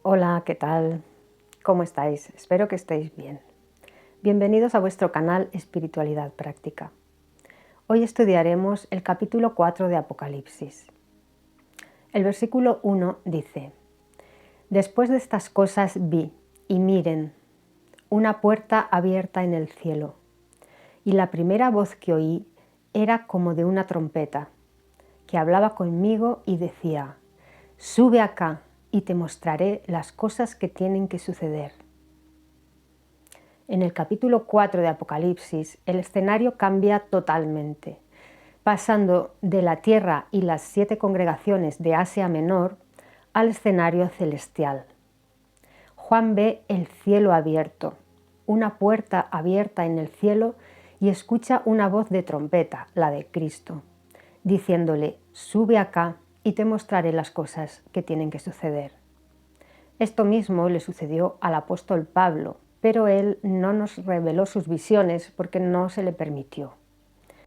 Hola, ¿qué tal? ¿Cómo estáis? Espero que estéis bien. Bienvenidos a vuestro canal Espiritualidad Práctica. Hoy estudiaremos el capítulo 4 de Apocalipsis. El versículo 1 dice: Después de estas cosas vi, y miren, una puerta abierta en el cielo, y la primera voz que oí era como de una trompeta, que hablaba conmigo y decía: Sube acá y te mostraré las cosas que tienen que suceder. En el capítulo 4 de Apocalipsis, el escenario cambia totalmente, pasando de la tierra y las 7 congregaciones de Asia Menor al escenario celestial. Juan ve el cielo abierto, una puerta abierta en el cielo, y escucha una voz de trompeta, la de Cristo, diciéndole: Sube acá y te mostraré las cosas que tienen que suceder. Esto mismo le sucedió al apóstol Pablo, pero él no nos reveló sus visiones porque no se le permitió.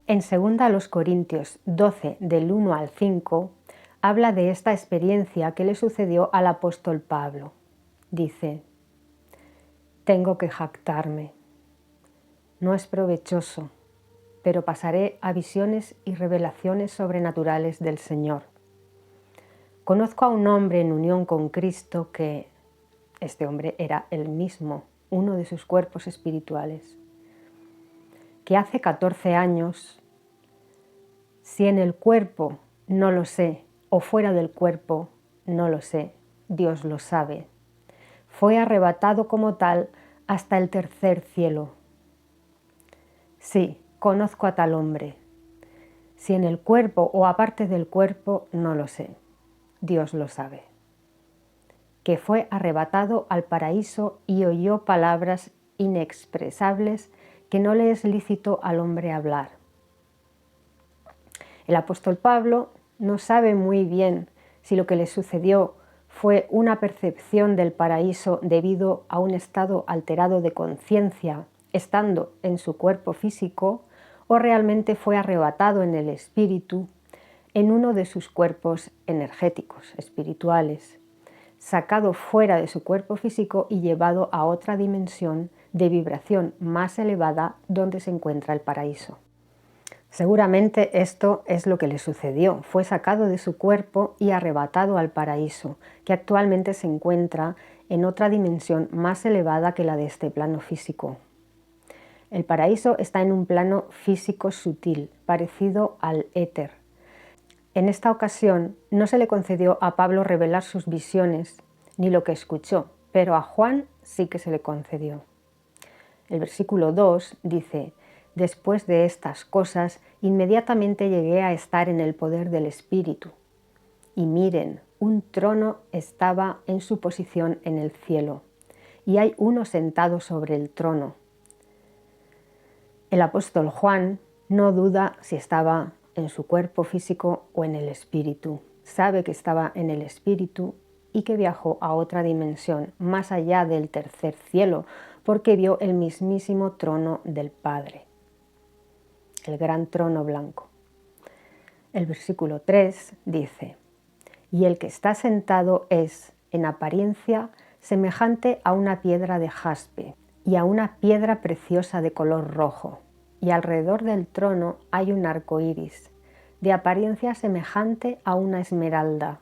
En 2 Corintios 12, del 1 al 5, habla de esta experiencia que le sucedió al apóstol Pablo. Dice: Tengo que jactarme. No es provechoso, pero pasaré a visiones y revelaciones sobrenaturales del Señor. Conozco a un hombre en unión con Cristo que, este hombre era él mismo, uno de sus cuerpos espirituales, que hace 14 años, si en el cuerpo no lo sé, o fuera del cuerpo no lo sé, Dios lo sabe, fue arrebatado como tal hasta el tercer cielo. Sí, conozco a tal hombre. Si en el cuerpo o aparte del cuerpo no lo sé, Dios lo sabe. Que fue arrebatado al paraíso y oyó palabras inexpresables que no le es lícito al hombre hablar. El apóstol Pablo no sabe muy bien si lo que le sucedió fue una percepción del paraíso debido a un estado alterado de conciencia, estando en su cuerpo físico, o realmente fue arrebatado en el espíritu, en uno de sus cuerpos energéticos, espirituales, sacado fuera de su cuerpo físico y llevado a otra dimensión de vibración más elevada donde se encuentra el paraíso. Seguramente esto es lo que le sucedió. Fue sacado de su cuerpo y arrebatado al paraíso, que actualmente se encuentra en otra dimensión más elevada que la de este plano físico. El paraíso está en un plano físico sutil, parecido al éter. En esta ocasión no se le concedió a Pablo revelar sus visiones ni lo que escuchó, pero a Juan sí que se le concedió. El versículo 2 dice: Después de estas cosas, inmediatamente llegué a estar en el poder del Espíritu. Y miren, un trono estaba en su posición en el cielo, y hay uno sentado sobre el trono. El apóstol Juan no duda si estaba en su cuerpo físico o en el espíritu. Sabe que estaba en el espíritu y que viajó a otra dimensión, más allá del tercer cielo, porque vio el mismísimo trono del Padre, el gran trono blanco. El versículo 3 dice: Y el que está sentado es, en apariencia, semejante a una piedra de jaspe y a una piedra preciosa de color rojo, y alrededor del trono hay un arco iris, de apariencia semejante a una esmeralda.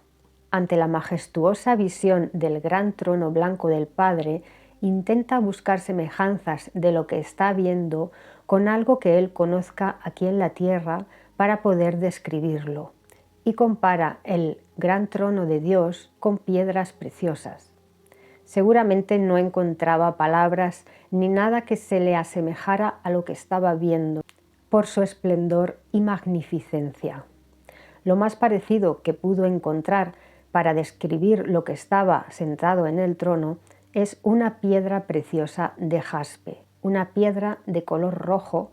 Ante la majestuosa visión del gran trono blanco del Padre, intenta buscar semejanzas de lo que está viendo con algo que él conozca aquí en la tierra para poder describirlo, y compara el gran trono de Dios con piedras preciosas. Seguramente no encontraba palabras ni nada que se le asemejara a lo que estaba viendo por su esplendor y magnificencia. Lo más parecido que pudo encontrar para describir lo que estaba sentado en el trono es una piedra preciosa de jaspe, una piedra de color rojo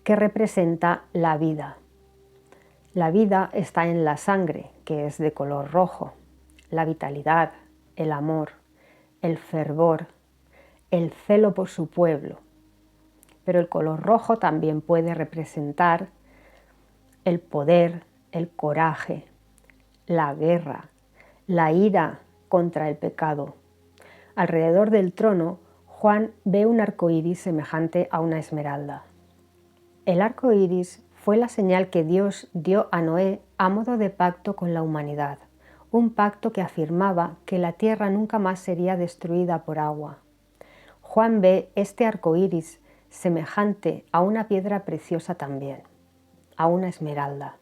que representa la vida. La vida está en la sangre, que es de color rojo, la vitalidad, el amor, el fervor, el celo por su pueblo. Pero el color rojo también puede representar el poder, el coraje, la guerra, la ira contra el pecado, Alrededor del trono, Juan ve un arco iris semejante a una esmeralda. El arco iris fue la señal que Dios dio a Noé a modo de pacto con la humanidad, un pacto que afirmaba que la tierra nunca más sería destruida por agua. Juan ve este arco iris semejante a una piedra preciosa también, a una esmeralda.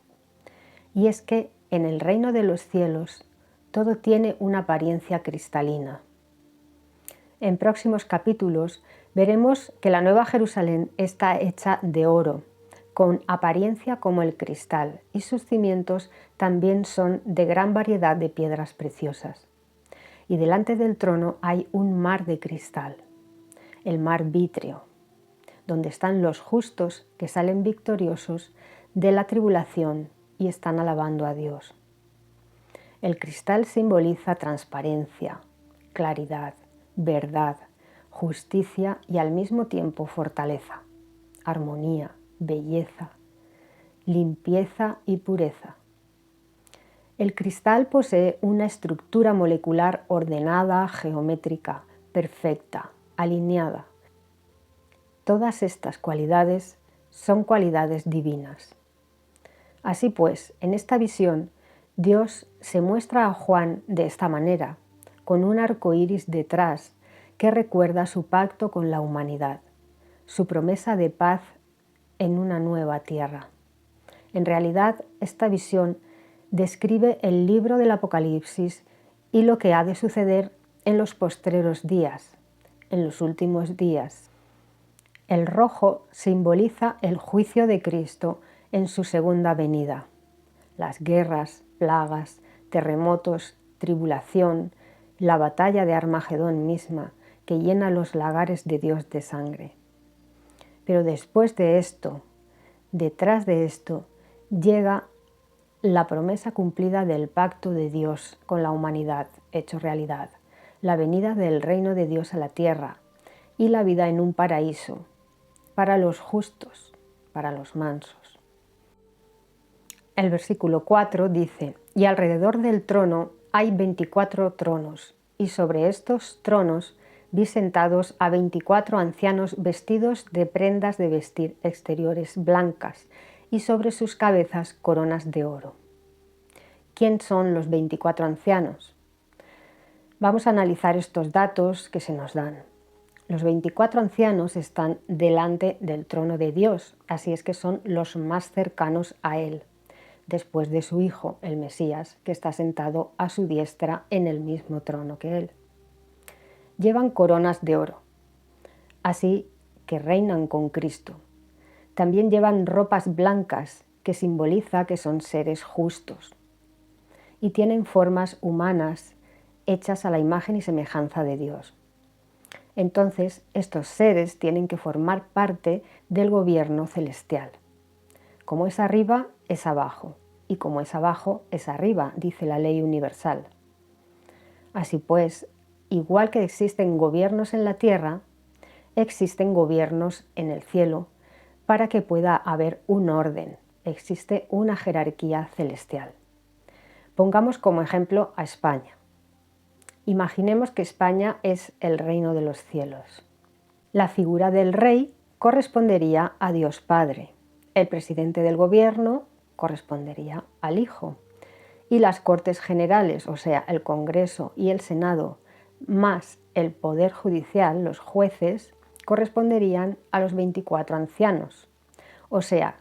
Y es que en el reino de los cielos todo tiene una apariencia cristalina. En próximos capítulos veremos que la Nueva Jerusalén está hecha de oro, con apariencia como el cristal, y sus cimientos también son de gran variedad de piedras preciosas. Y delante del trono hay un mar de cristal, el mar vítreo, donde están los justos que salen victoriosos de la tribulación y están alabando a Dios. El cristal simboliza transparencia, claridad, verdad, justicia y al mismo tiempo fortaleza, armonía, belleza, limpieza y pureza. El cristal posee una estructura molecular ordenada, geométrica, perfecta, alineada. Todas estas cualidades son cualidades divinas. Así pues, en esta visión, Dios se muestra a Juan de esta manera, con un arco iris detrás que recuerda su pacto con la humanidad, su promesa de paz en una nueva tierra. En realidad, esta visión describe el libro del Apocalipsis y lo que ha de suceder en los postreros días, en los últimos días. El rojo simboliza el juicio de Cristo en su segunda venida. Las guerras, plagas, terremotos, tribulación, la batalla de Armagedón misma, que llena los lagares de Dios de sangre. Pero después de esto, detrás de esto, llega la promesa cumplida del pacto de Dios con la humanidad, hecho realidad, la venida del reino de Dios a la tierra y la vida en un paraíso, para los justos, para los mansos. El versículo 4 dice: «Y alrededor del trono hay 24 tronos, y sobre estos tronos vi sentados a 24 ancianos vestidos de prendas de vestir exteriores blancas, y sobre sus cabezas coronas de oro». ¿Quién son los 24 ancianos? Vamos a analizar estos datos que se nos dan. Los 24 ancianos están delante del trono de Dios, así es que son los más cercanos a Él, después de su Hijo, el Mesías, que está sentado a su diestra en el mismo trono que Él. Llevan coronas de oro, así que reinan con Cristo. También llevan ropas blancas, que simboliza que son seres justos. Y tienen formas humanas, hechas a la imagen y semejanza de Dios. Entonces, estos seres tienen que formar parte del gobierno celestial. Como es arriba, es abajo, y como es abajo, es arriba, dice la ley universal. Así pues, igual que existen gobiernos en la tierra, existen gobiernos en el cielo, para que pueda haber un orden, existe una jerarquía celestial. Pongamos como ejemplo a España. Imaginemos que España es el reino de los cielos. La figura del rey correspondería a Dios Padre, el presidente del gobierno correspondería al Hijo, y las Cortes Generales, o sea, el Congreso y el Senado, más el Poder Judicial, los jueces, corresponderían a los 24 ancianos. O sea,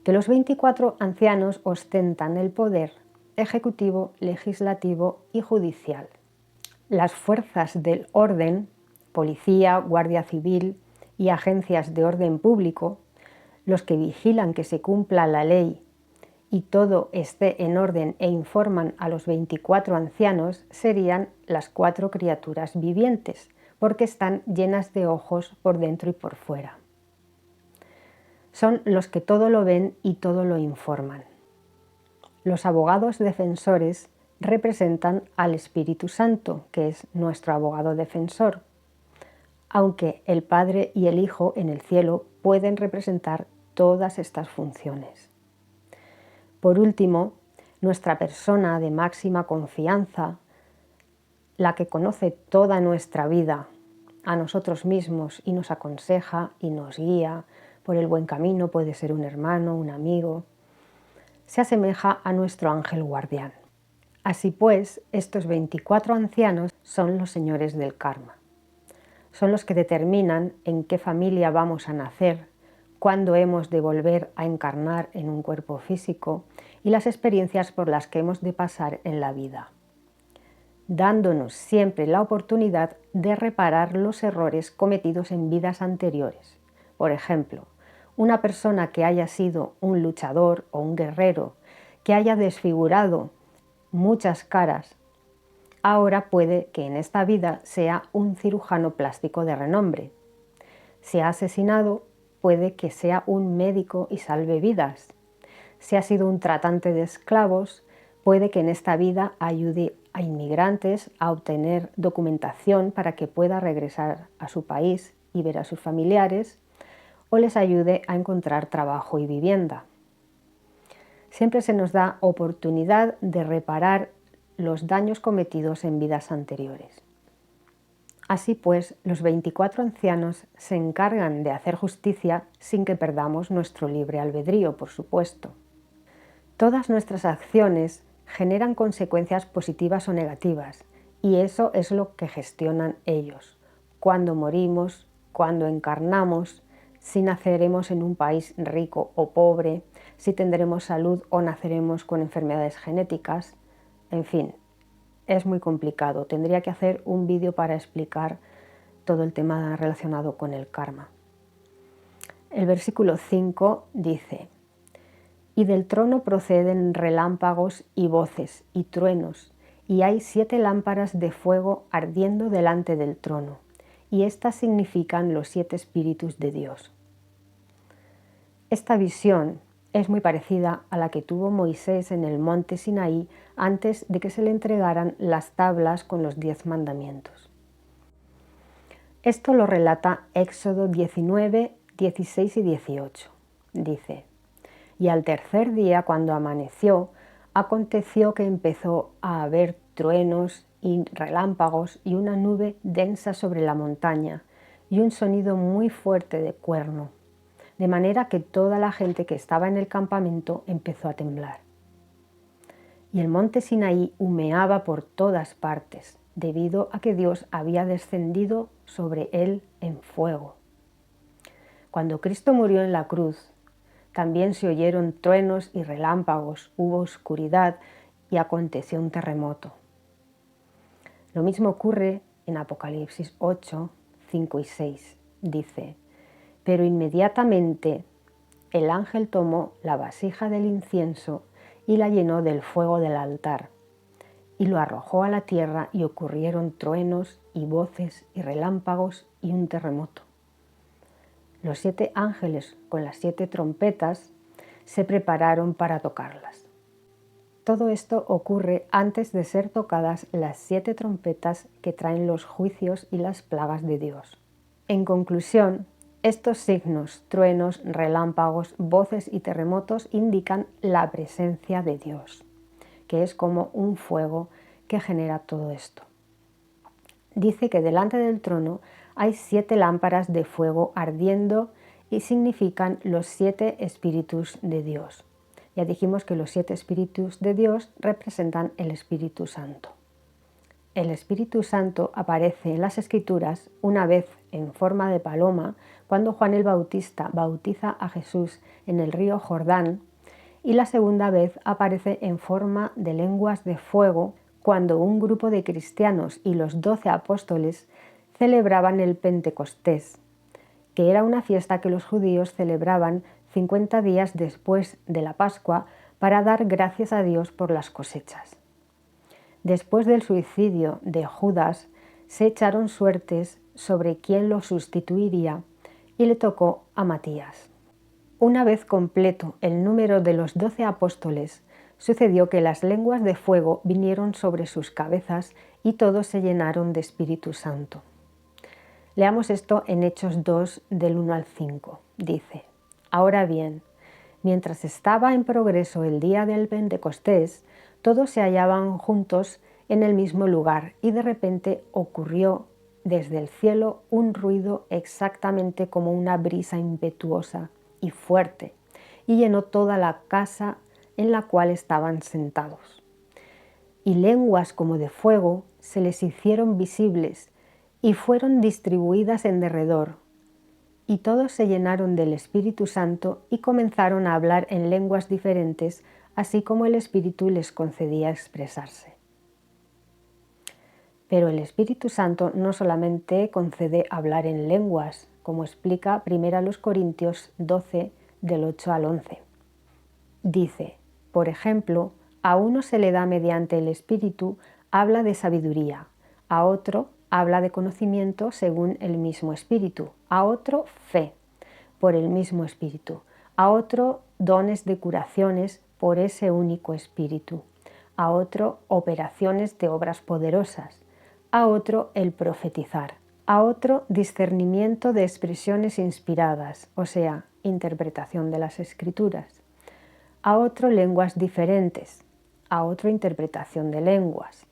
que los 24 ancianos ostentan el poder ejecutivo, legislativo y judicial. Las fuerzas del orden, policía, guardia civil y agencias de orden público, los que vigilan que se cumpla la ley y todo esté en orden e informan a los 24 ancianos, serían las 4 criaturas vivientes, porque están llenas de ojos por dentro y por fuera. Son los que todo lo ven y todo lo informan. Los abogados defensores representan al Espíritu Santo, que es nuestro abogado defensor, aunque el Padre y el Hijo en el cielo pueden representar todas estas funciones. Por último, nuestra persona de máxima confianza, la que conoce toda nuestra vida, a nosotros mismos, y nos aconseja y nos guía por el buen camino, puede ser un hermano, un amigo, se asemeja a nuestro ángel guardián. Así pues, estos 24 ancianos son los señores del karma. Son los que determinan en qué familia vamos a nacer, cuándo hemos de volver a encarnar en un cuerpo físico y las experiencias por las que hemos de pasar en la vida, dándonos siempre la oportunidad de reparar los errores cometidos en vidas anteriores. Por ejemplo, una persona que haya sido un luchador o un guerrero, que haya desfigurado muchas caras, ahora puede que en esta vida sea un cirujano plástico de renombre. Si ha asesinado, puede que sea un médico y salve vidas. Si ha sido un tratante de esclavos, puede que en esta vida ayude a inmigrantes a obtener documentación para que pueda regresar a su país y ver a sus familiares, o les ayude a encontrar trabajo y vivienda. Siempre se nos da oportunidad de reparar los daños cometidos en vidas anteriores. Así pues, los 24 ancianos se encargan de hacer justicia sin que perdamos nuestro libre albedrío, por supuesto. Todas nuestras acciones generan consecuencias positivas o negativas, y eso es lo que gestionan ellos. Cuando morimos, cuando encarnamos, si naceremos en un país rico o pobre, si tendremos salud o naceremos con enfermedades genéticas, en fin, es muy complicado. Tendría que hacer un vídeo para explicar todo el tema relacionado con el karma. El versículo 5 dice: y del trono proceden relámpagos y voces y truenos, y hay 7 lámparas de fuego ardiendo delante del trono, y estas significan los 7 espíritus de Dios. Esta visión es muy parecida a la que tuvo Moisés en el monte Sinaí antes de que se le entregaran las tablas con los 10 mandamientos. Esto lo relata Éxodo 19, 16 y 18. Dice: y al tercer día, cuando amaneció, aconteció que empezó a haber truenos y relámpagos y una nube densa sobre la montaña y un sonido muy fuerte de cuerno, de manera que toda la gente que estaba en el campamento empezó a temblar. Y el monte Sinaí humeaba por todas partes, debido a que Dios había descendido sobre él en fuego. Cuando Cristo murió en la cruz, también se oyeron truenos y relámpagos, hubo oscuridad y aconteció un terremoto. Lo mismo ocurre en Apocalipsis 8, 5 y 6. Dice: pero inmediatamente el ángel tomó la vasija del incienso y la llenó del fuego del altar, y lo arrojó a la tierra, y ocurrieron truenos y voces y relámpagos y un terremoto. Los 7 ángeles con las 7 trompetas se prepararon para tocarlas. Todo esto ocurre antes de ser tocadas las 7 trompetas que traen los juicios y las plagas de Dios. En conclusión, estos signos, truenos, relámpagos, voces y terremotos indican la presencia de Dios, que es como un fuego que genera todo esto. Dice que delante del trono hay 7 lámparas de fuego ardiendo y significan los 7 espíritus de Dios. Ya dijimos que los 7 espíritus de Dios representan el Espíritu Santo. El Espíritu Santo aparece en las Escrituras una vez en forma de paloma cuando Juan el Bautista bautiza a Jesús en el río Jordán, y la segunda vez aparece en forma de lenguas de fuego cuando un grupo de cristianos y los 12 apóstoles celebraban el Pentecostés, que era una fiesta que los judíos celebraban 50 días después de la Pascua para dar gracias a Dios por las cosechas. Después del suicidio de Judas, se echaron suertes sobre quién lo sustituiría y le tocó a Matías. Una vez completo el número de los 12 apóstoles, sucedió que las lenguas de fuego vinieron sobre sus cabezas y todos se llenaron de Espíritu Santo. Leamos esto en Hechos 2, del 1 al 5. Dice: ahora bien, mientras estaba en progreso el día del Pentecostés, todos se hallaban juntos en el mismo lugar y de repente ocurrió desde el cielo un ruido exactamente como una brisa impetuosa y fuerte y llenó toda la casa en la cual estaban sentados. Y lenguas como de fuego se les hicieron visibles y fueron distribuidas en derredor. Y todos se llenaron del Espíritu Santo y comenzaron a hablar en lenguas diferentes, así como el Espíritu les concedía expresarse. Pero el Espíritu Santo no solamente concede hablar en lenguas, como explica 1 Corintios 12, del 8 al 11. Dice, por ejemplo, a uno se le da mediante el Espíritu habla de sabiduría, a otro habla de conocimiento según el mismo Espíritu, a otro fe por el mismo Espíritu, a otro dones de curaciones por ese único Espíritu, a otro operaciones de obras poderosas, a otro el profetizar, a otro discernimiento de expresiones inspiradas, o sea, interpretación de las Escrituras, a otro lenguas diferentes, a otro interpretación de lenguas.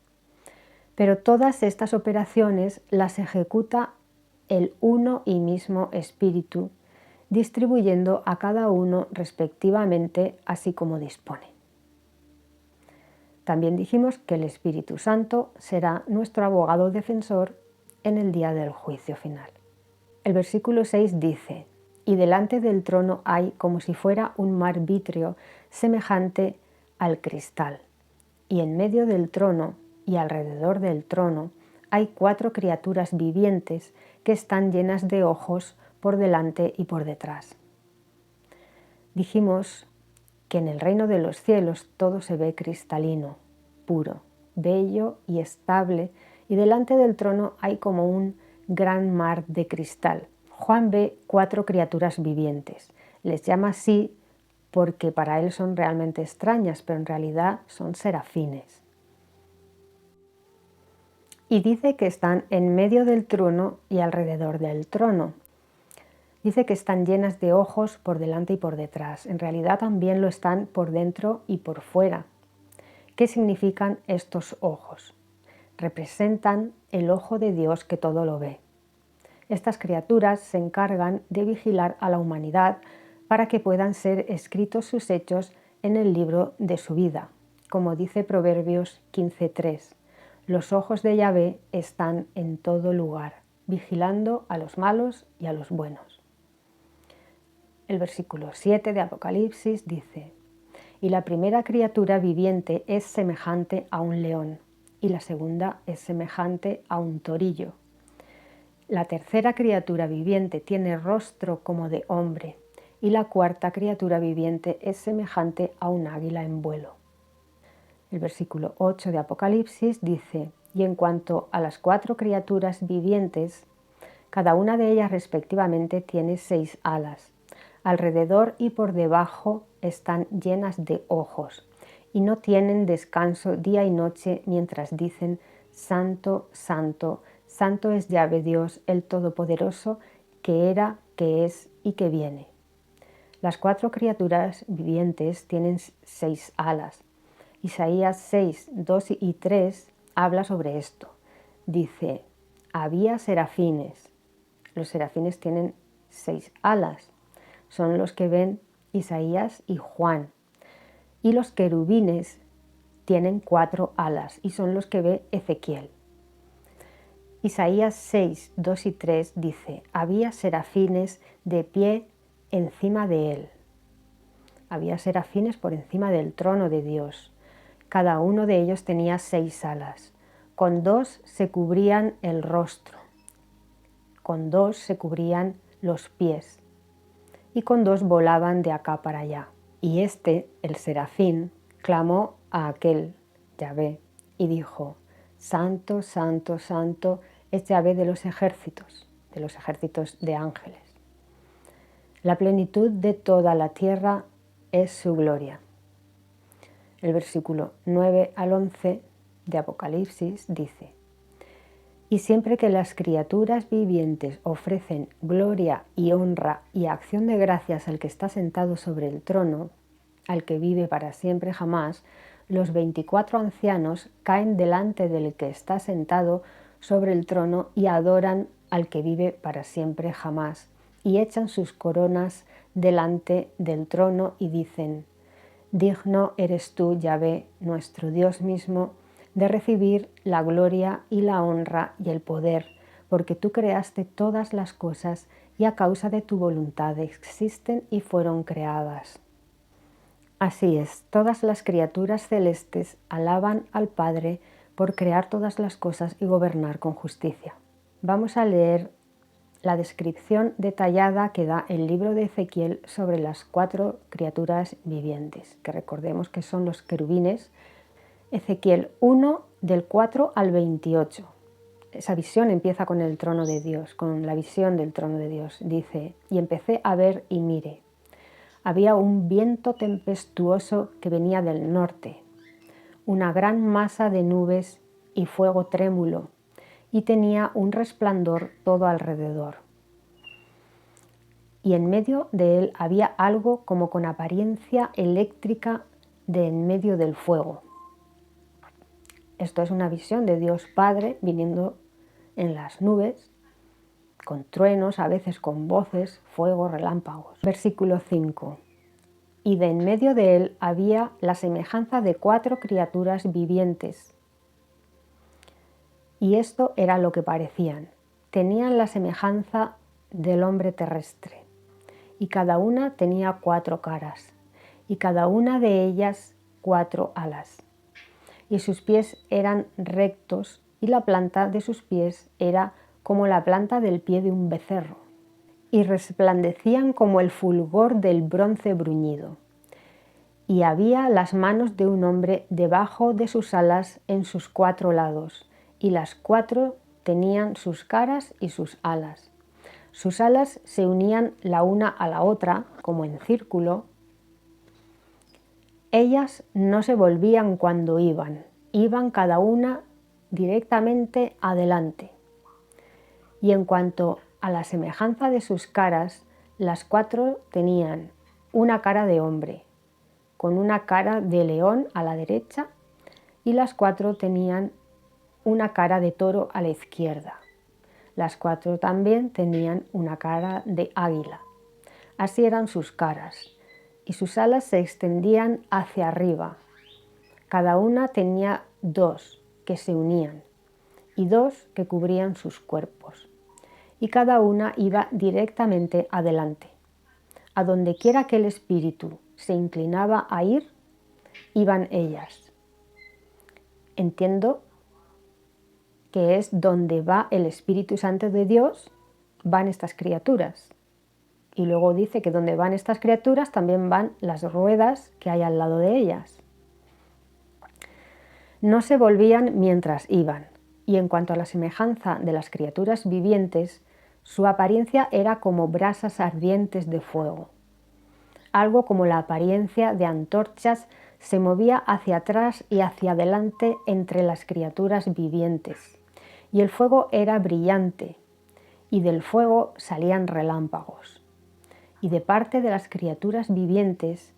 Pero todas estas operaciones las ejecuta el uno y mismo Espíritu, distribuyendo a cada uno respectivamente así como dispone. También dijimos que el Espíritu Santo será nuestro abogado defensor en el día del juicio final. El versículo 6 dice, y delante del trono hay como si fuera un mar vítreo semejante al cristal, y en medio del trono y alrededor del trono hay 4 criaturas vivientes que están llenas de ojos por delante y por detrás. Dijimos que en el reino de los cielos todo se ve cristalino, puro, bello y estable, y delante del trono hay como un gran mar de cristal. Juan ve 4 criaturas vivientes. Les llama así porque para él son realmente extrañas, pero en realidad son serafines. Y dice que están en medio del trono y alrededor del trono. Dice que están llenas de ojos por delante y por detrás. En realidad también lo están por dentro y por fuera. ¿Qué significan estos ojos? Representan el ojo de Dios que todo lo ve. Estas criaturas se encargan de vigilar a la humanidad para que puedan ser escritos sus hechos en el libro de su vida. Como dice Proverbios 15:3, los ojos de Yahvé están en todo lugar, vigilando a los malos y a los buenos. El versículo 7 de Apocalipsis dice, y la primera criatura viviente es semejante a un león, y la segunda es semejante a un torillo. La tercera criatura viviente tiene rostro como de hombre, y la cuarta criatura viviente es semejante a un águila en vuelo. El versículo 8 de Apocalipsis dice, y en cuanto a las 4 criaturas vivientes, cada una de ellas respectivamente tiene 6 alas. Alrededor y por debajo están llenas de ojos, y no tienen descanso día y noche mientras dicen, Santo, Santo, Santo es Yahvé Dios, el Todopoderoso, que era, que es y que viene. Las 4 criaturas vivientes tienen 6 alas. Isaías 6, 2 y 3 habla sobre esto. Dice, había serafines. Los serafines tienen 6 alas. Son los que ven Isaías y Juan. Y los querubines tienen 4 alas y son los que ve Ezequiel. Isaías 6, 2 y 3 dice, había serafines de pie encima de él. Había serafines por encima del trono de Dios. Cada uno de ellos tenía 6 alas. Con 2 se cubrían el rostro. Con 2 se cubrían los pies. Y con 2 volaban de acá para allá. Y el serafín, clamó a aquel, Yahvé, y dijo, Santo, Santo, Santo es Yahvé de los ejércitos de ángeles. La plenitud de toda la tierra es su gloria. El versículo 9 al 11 de Apocalipsis dice, y siempre que las criaturas vivientes ofrecen gloria y honra y acción de gracias al que está sentado sobre el trono, al que vive para siempre jamás, los 24 ancianos caen delante del que está sentado sobre el trono y adoran al que vive para siempre jamás, y echan sus coronas delante del trono y dicen: digno eres tú, Yahvé, nuestro Dios mismo, de recibir la gloria y la honra y el poder, porque tú creaste todas las cosas y a causa de tu voluntad existen y fueron creadas. Así es, todas las criaturas celestes alaban al Padre por crear todas las cosas y gobernar con justicia. Vamos a leer la descripción detallada que da el libro de Ezequiel sobre las 4 criaturas vivientes, que recordemos que son los querubines. Ezequiel 1, del 4 al 28. Esa visión empieza con el trono de Dios, con la visión del trono de Dios. Dice: y empecé a ver y mire. Había un viento tempestuoso que venía del norte, una gran masa de nubes y fuego trémulo, y tenía un resplandor todo alrededor. Y en medio de él había algo como con apariencia eléctrica de en medio del fuego. Esto es una visión de Dios Padre viniendo en las nubes, con truenos, a veces con voces, fuego, relámpagos. Versículo 5. Y de en medio de él había la semejanza de 4 criaturas vivientes. Y esto era lo que parecían. Tenían la semejanza del hombre terrestre, y cada una tenía 4 caras, y cada una de ellas 4 alas. Y sus pies eran rectos, y la planta de sus pies era como la planta del pie de un becerro, y resplandecían como el fulgor del bronce bruñido. Y había las manos de un hombre debajo de sus alas en sus 4 lados, y las 4 tenían sus caras y sus alas. Sus alas se unían la una a la otra, como en círculo. Ellas no se volvían cuando iban cada una directamente adelante. Y en cuanto a la semejanza de sus caras, las 4 tenían una cara de hombre, con una cara de león a la derecha, y las 4 tenían una cara de toro a la izquierda. Las 4 también tenían una cara de águila. Así eran sus caras, y sus alas se extendían hacia arriba. Cada una tenía 2 que se unían, y 2 que cubrían sus cuerpos, y cada una iba directamente adelante. A donde quiera que el espíritu se inclinaba a ir, iban ellas. Entiendo que es donde va el Espíritu Santo de Dios, van estas criaturas. Y luego dice que donde van estas criaturas también van las ruedas que hay al lado de ellas. No se volvían mientras iban, y en cuanto a la semejanza de las criaturas vivientes, su apariencia era como brasas ardientes de fuego. Algo como la apariencia de antorchas se movía hacia atrás y hacia adelante entre las criaturas vivientes, y el fuego era brillante, y del fuego salían relámpagos. Y de parte de las criaturas vivientes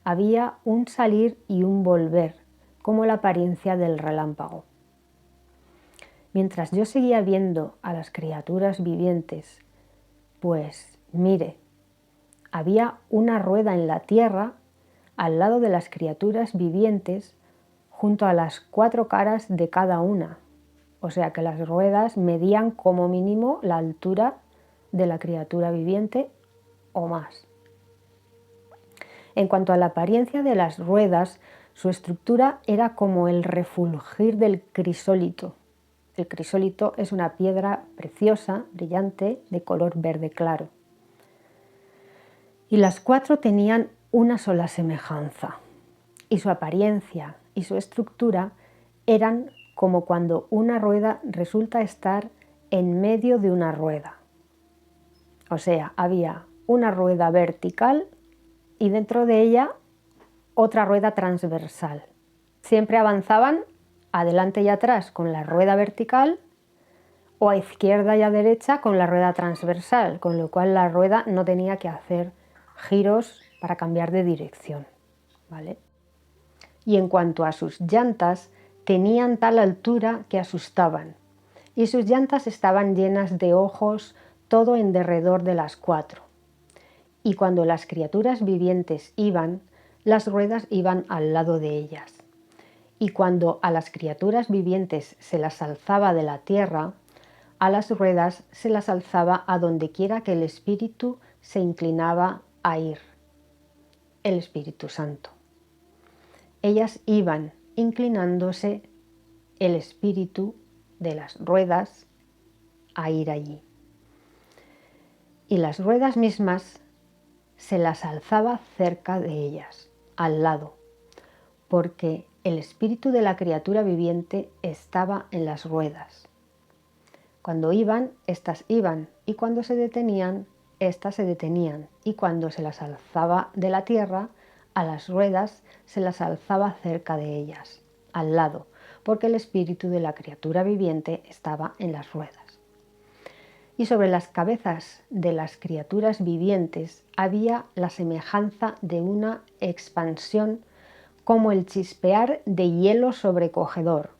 había un salir y un volver, como la apariencia del relámpago. Mientras yo seguía viendo a las criaturas vivientes, pues mire, había una rueda en la tierra al lado de las criaturas vivientes, junto a las 4 caras de cada una. O sea que las ruedas medían como mínimo la altura de la criatura viviente o más. En cuanto a la apariencia de las ruedas, su estructura era como el refulgir del crisólito. El crisólito es una piedra preciosa, brillante, de color verde claro. Y las 4 tenían una sola semejanza, y su apariencia y su estructura eran como cuando una rueda resulta estar en medio de una rueda. O sea, había una rueda vertical y dentro de ella otra rueda transversal. Siempre avanzaban adelante y atrás con la rueda vertical o a izquierda y a derecha con la rueda transversal, con lo cual la rueda no tenía que hacer giros para cambiar de dirección, ¿vale? y en cuanto a sus llantas, tenían tal altura que asustaban, y sus llantas estaban llenas de ojos todo en derredor de las cuatro. Y cuando las criaturas vivientes iban, las ruedas iban al lado de ellas. Y cuando a las criaturas vivientes se las alzaba de la tierra, a las ruedas se las alzaba a donde quiera que el Espíritu se inclinaba a ir, el Espíritu Santo. Ellas iban inclinándose el espíritu de las ruedas a ir allí. Y las ruedas mismas se las alzaba cerca de ellas, al lado, porque el espíritu de la criatura viviente estaba en las ruedas. Cuando iban, éstas iban, y cuando se detenían, éstas se detenían, y cuando se las alzaba de la tierra, a las ruedas se las alzaba cerca de ellas, al lado, porque el espíritu de la criatura viviente estaba en las ruedas. Y sobre las cabezas de las criaturas vivientes había la semejanza de una expansión como el chispear de hielo sobrecogedor,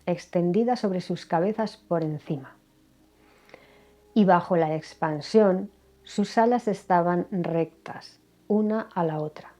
extendida sobre sus cabezas por encima. Y bajo la expansión sus alas estaban rectas, una a la otra.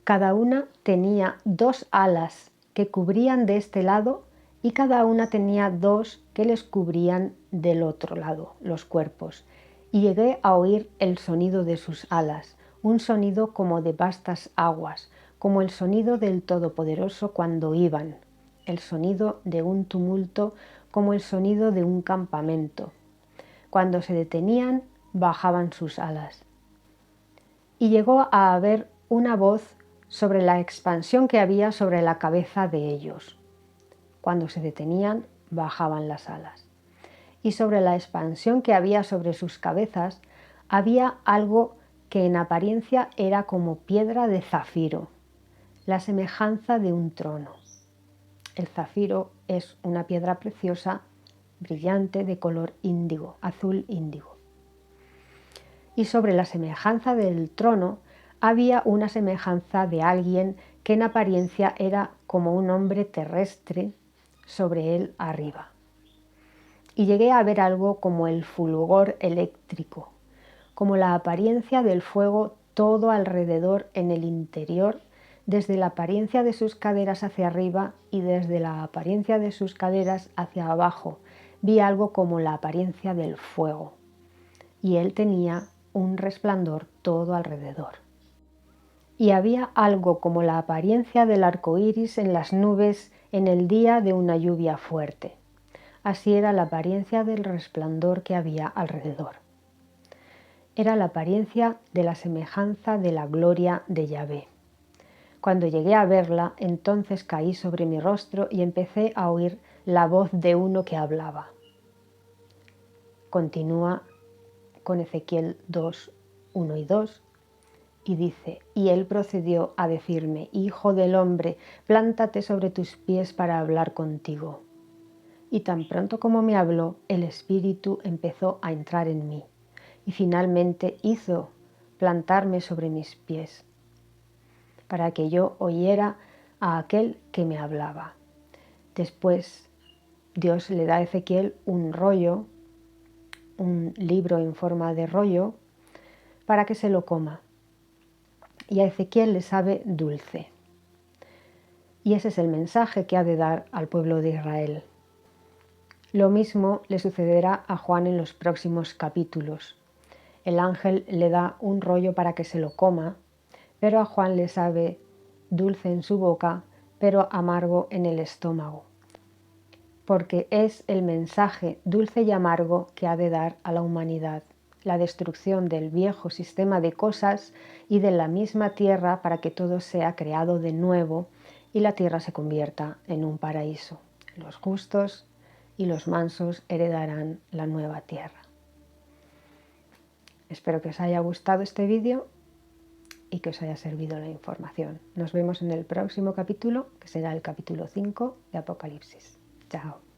Cada una tenía 2 alas que cubrían de este lado y cada una tenía 2 que les cubrían del otro lado, los cuerpos. Y llegué a oír el sonido de sus alas, un sonido como de vastas aguas, como el sonido del Todopoderoso cuando iban, el sonido de un tumulto como el sonido de un campamento. Cuando se detenían, bajaban sus alas. Y llegó a haber una voz sobre la expansión que había sobre la cabeza de ellos. Cuando se detenían, bajaban las alas. Y sobre la expansión que había sobre sus cabezas, había algo que en apariencia era como piedra de zafiro, la semejanza de un trono. El zafiro es una piedra preciosa, brillante, de color índigo, azul índigo. Y sobre la semejanza del trono había una semejanza de alguien que en apariencia era como un hombre terrestre sobre él arriba. Y llegué a ver algo como el fulgor eléctrico, como la apariencia del fuego todo alrededor en el interior, desde la apariencia de sus caderas hacia arriba y desde la apariencia de sus caderas hacia abajo. Vi algo como la apariencia del fuego, y él tenía un resplandor todo alrededor. Y había algo como la apariencia del arco iris en las nubes en el día de una lluvia fuerte. Así era la apariencia del resplandor que había alrededor. Era la apariencia de la semejanza de la gloria de Yahvé. Cuando llegué a verla, entonces caí sobre mi rostro y empecé a oír la voz de uno que hablaba. Continúa con Ezequiel 2, 1 y 2. Y dice, y él procedió a decirme, Hijo del hombre, plántate sobre tus pies para hablar contigo. Y tan pronto como me habló, el Espíritu empezó a entrar en mí, y finalmente hizo plantarme sobre mis pies, para que yo oyera a aquel que me hablaba. Después Dios le da a Ezequiel un rollo, un libro en forma de rollo, para que se lo coma. Y a Ezequiel le sabe dulce. Y ese es el mensaje que ha de dar al pueblo de Israel. Lo mismo le sucederá a Juan en los próximos capítulos. El ángel le da un rollo para que se lo coma, pero a Juan le sabe dulce en su boca, pero amargo en el estómago. Porque es el mensaje dulce y amargo que ha de dar a la humanidad. La destrucción del viejo sistema de cosas y de la misma tierra para que todo sea creado de nuevo y la tierra se convierta en un paraíso. Los justos y los mansos heredarán la nueva tierra. Espero que os haya gustado este vídeo y que os haya servido la información. Nos vemos en el próximo capítulo, que será el capítulo 5 de Apocalipsis. Chao.